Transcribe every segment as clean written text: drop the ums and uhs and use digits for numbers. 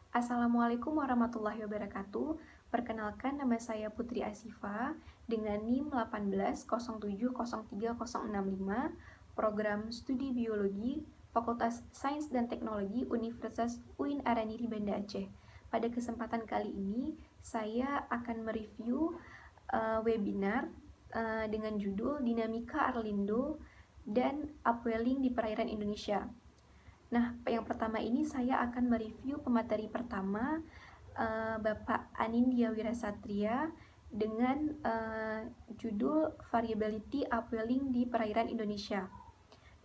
Assalamualaikum warahmatullahi wabarakatuh. Perkenalkan, nama saya Putri Asifa dengan NIM 1807030065, Program Studi Biologi, Fakultas Sains dan Teknologi Universitas UIN Araniri Banda Aceh. Pada kesempatan kali ini, saya akan mereview webinar dengan judul Dinamika Arlindo dan Upwelling di Perairan Indonesia. Nah, yang pertama ini saya akan mereview pemateri pertama, Bapak Anindya Wirasatria dengan judul Variability Upwelling di Perairan Indonesia.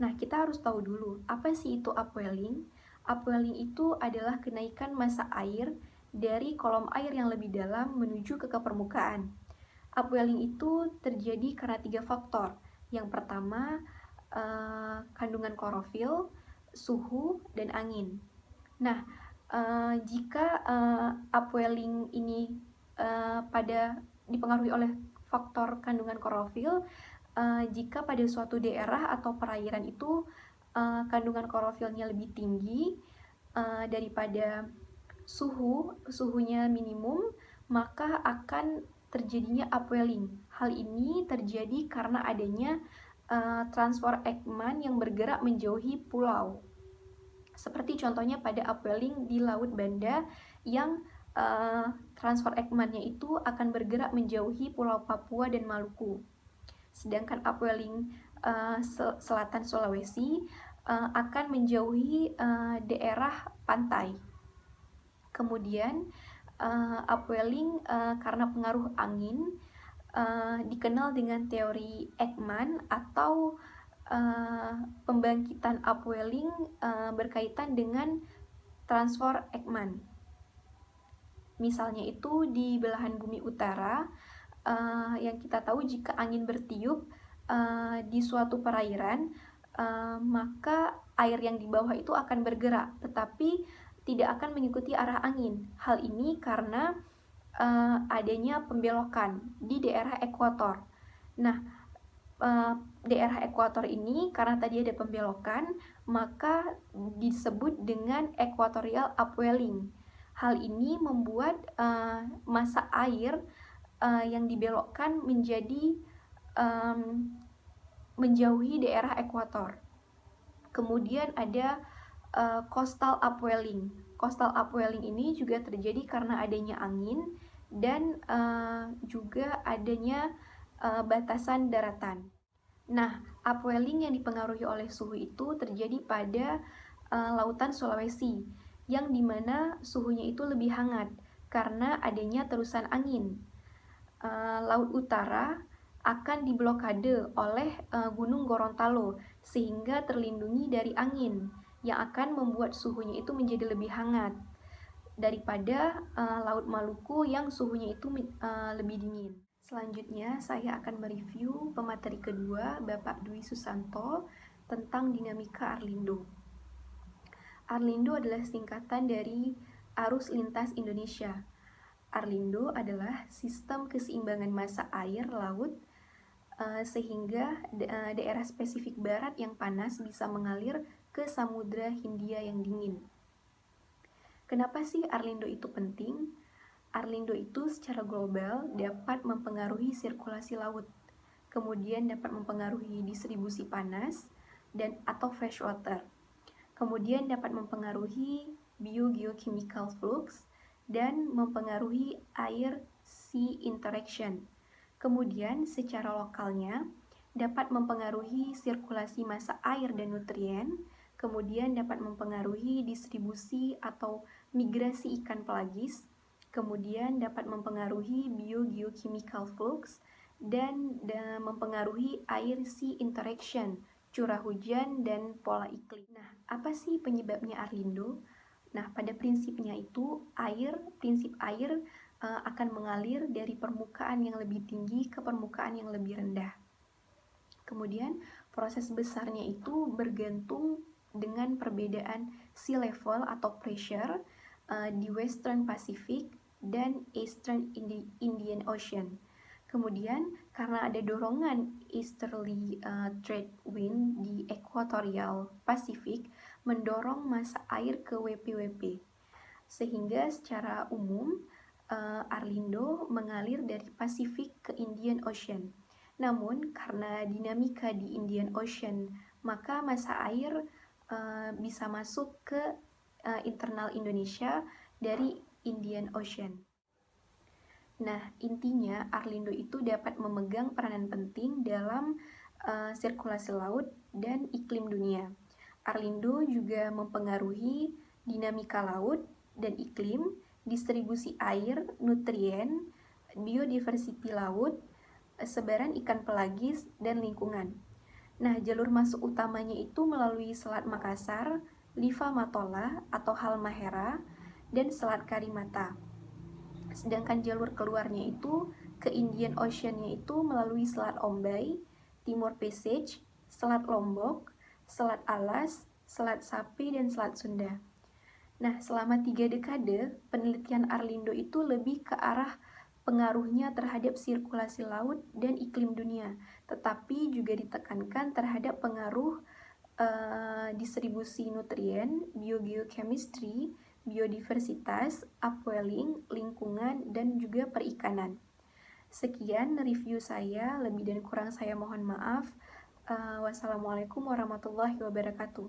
Nah, kita harus tahu dulu, apa sih itu upwelling? Upwelling itu adalah kenaikan massa air dari kolom air yang lebih dalam menuju ke permukaan. Upwelling itu terjadi karena 3 faktor. Yang pertama, kandungan klorofil, suhu, dan angin. Nah, jika upwelling ini dipengaruhi oleh faktor kandungan klorofil, jika pada suatu daerah atau perairan itu kandungan klorofilnya lebih tinggi daripada suhunya minimum, maka akan terjadinya upwelling. Hal ini terjadi karena adanya transfer Ekman yang bergerak menjauhi pulau. Seperti contohnya pada upwelling di Laut Banda yang transfer Ekman-nya itu akan bergerak menjauhi Pulau Papua dan Maluku. Sedangkan upwelling selatan Sulawesi akan menjauhi daerah pantai. Kemudian upwelling karena pengaruh angin dikenal dengan teori Ekman atau pembangkitan upwelling berkaitan dengan transfer Ekman. Misalnya itu di belahan bumi utara, yang kita tahu jika angin bertiup di suatu perairan, maka air yang di bawah itu akan bergerak, tetapi tidak akan mengikuti arah angin. Hal ini karena adanya pembelokan di daerah ekuator. Nah, daerah ekuator ini karena tadi ada pembelokan, maka disebut dengan equatorial upwelling. Hal ini membuat massa air yang dibelokkan menjadi menjauhi daerah ekuator. Kemudian ada coastal upwelling. Coastal upwelling ini juga terjadi karena adanya angin dan juga adanya batasan daratan. Nah, upwelling yang dipengaruhi oleh suhu itu terjadi pada lautan Sulawesi, yang dimana suhunya itu lebih hangat karena adanya terusan angin. Laut Utara akan diblokade oleh Gunung Gorontalo sehingga terlindungi dari angin yang akan membuat suhunya itu menjadi lebih hangat daripada Laut Maluku yang suhunya itu lebih dingin. Selanjutnya saya akan mereview pemateri kedua Bapak Dwi Susanto tentang dinamika Arlindo. Arlindo adalah singkatan dari Arus Lintas Indonesia. Arlindo adalah sistem keseimbangan massa air laut sehingga daerah spesifik barat yang panas bisa mengalir ke Samudra Hindia yang dingin. Kenapa sih Arlindo itu penting? Arlindo itu secara global dapat mempengaruhi sirkulasi laut, kemudian dapat mempengaruhi distribusi panas dan atau freshwater, kemudian dapat mempengaruhi biogeochemical flux dan mempengaruhi air-sea interaction. Kemudian secara lokalnya dapat mempengaruhi sirkulasi massa air dan nutrien, kemudian dapat mempengaruhi distribusi atau migrasi ikan pelagis, kemudian dapat mempengaruhi biogeochemical flux dan mempengaruhi air-sea interaction, curah hujan dan pola iklim. Nah, apa sih penyebabnya Arlindo? Nah, pada prinsipnya itu prinsip air akan mengalir dari permukaan yang lebih tinggi ke permukaan yang lebih rendah. Kemudian proses besarnya itu bergantung dengan perbedaan sea level atau pressure di Western Pacific dan Eastern Indian Ocean. Kemudian karena ada dorongan easterly trade wind di Equatorial Pacific mendorong massa air ke WP-WP. sehingga secara umum Arlindo mengalir dari Pasifik ke Indian Ocean. Namun karena dinamika di Indian Ocean, maka massa air bisa masuk ke internal Indonesia dari Indian Ocean. Nah, intinya Arlindo itu dapat memegang peranan penting dalam sirkulasi laut dan iklim dunia. Arlindo juga mempengaruhi dinamika laut dan iklim, distribusi air, nutrien, biodiversity laut, sebaran ikan pelagis, dan lingkungan. Nah, jalur masuk utamanya itu melalui Selat Makassar, Liva Matola atau Halmahera, dan Selat Karimata. Sedangkan jalur keluarnya itu ke Indian Ocean-nya itu melalui Selat Ombay, Timor Passage, Selat Lombok, Selat Alas, Selat Sapi, dan Selat Sunda. Nah, selama 3 dekade, penelitian Arlindo itu lebih ke arah pengaruhnya terhadap sirkulasi laut dan iklim dunia, tetapi juga ditekankan terhadap pengaruh distribusi nutrien, biogeochemistry, biodiversitas, upwelling, lingkungan, dan juga perikanan. Sekian review saya, lebih dan kurang saya mohon maaf. Wassalamualaikum warahmatullahi wabarakatuh.